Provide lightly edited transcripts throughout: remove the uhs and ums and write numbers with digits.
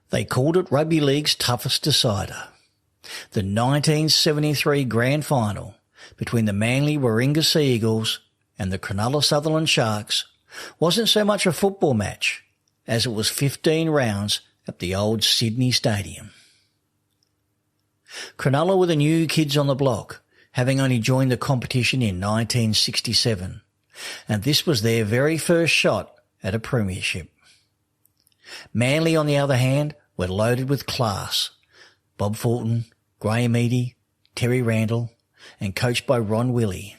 They called it Rugby League's toughest decider. The 1973 Grand Final between the Manly-Warringah Sea Eagles and the Cronulla-Sutherland Sharks wasn't so much a football match as it was 15 rounds at the old Sydney Stadium. Cronulla were the new kids on the block, having only joined the competition in 1967, and this was their very first shot at a premiership. Manly, on the other hand, were loaded with class. Bob Fulton, Graham Eadie, Terry Randall, and coached by Ron Willey.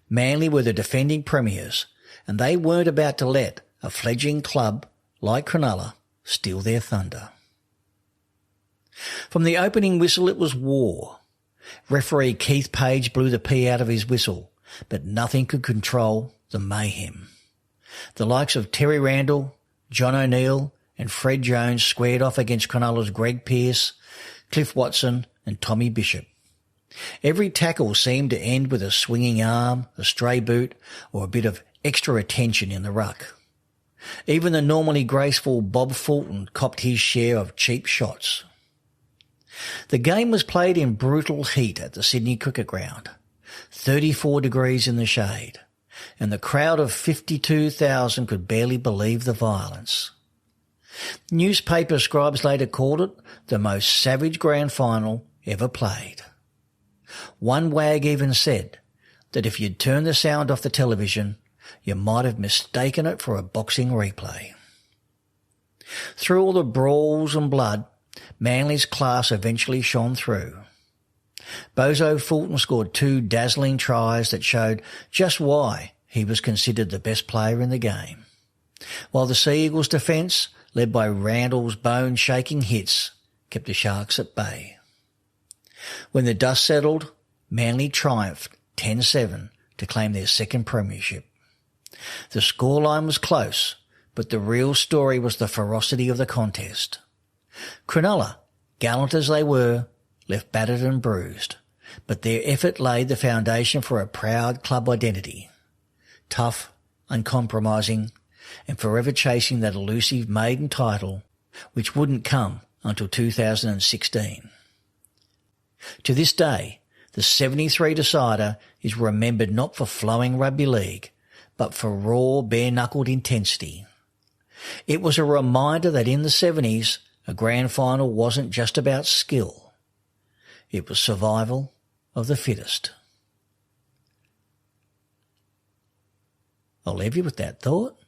Manly were the defending premiers, and they weren't about to let a fledgling club like Cronulla steal their thunder. From the opening whistle it was war. Referee Keith Page blew the pea out of his whistle, but nothing could control the mayhem. The likes of Terry Randall, John O'Neill and Fred Jones squared off against Cronulla's Greg Pearce, Cliff Watson and Tommy Bishop. Every tackle seemed to end with a swinging arm, a stray boot, or a bit of extra attention in the ruck. Even the normally graceful Bob Fulton copped his share of cheap shots. The game was played in brutal heat at the Sydney Cricket Ground, 34 degrees in the shade, and the crowd of 52,000 could barely believe the violence. Newspaper scribes later called it the most savage grand final ever played. One wag even said that if you'd turned the sound off the television, you might have mistaken it for a boxing replay. Through all the brawls and blood, Manly's class eventually shone through. Bozo Fulton scored 2 dazzling tries that showed just why he was considered the best player in the game, while the Sea Eagles' defence, led by Randall's bone-shaking hits, kept the Sharks at bay. When the dust settled, Manly triumphed 10-7 to claim their second premiership. The scoreline was close, but the real story was the ferocity of the contest. Cronulla, gallant as they were, left battered and bruised, but their effort laid the foundation for a proud club identity. Tough, uncompromising, and forever chasing that elusive maiden title, which wouldn't come until 2016. To this day, the 73 decider is remembered not for flowing rugby league, but for raw, bare-knuckled intensity. It was a reminder that in the 70s, a grand final wasn't just about skill. It was survival of the fittest. I'll leave you with that thought.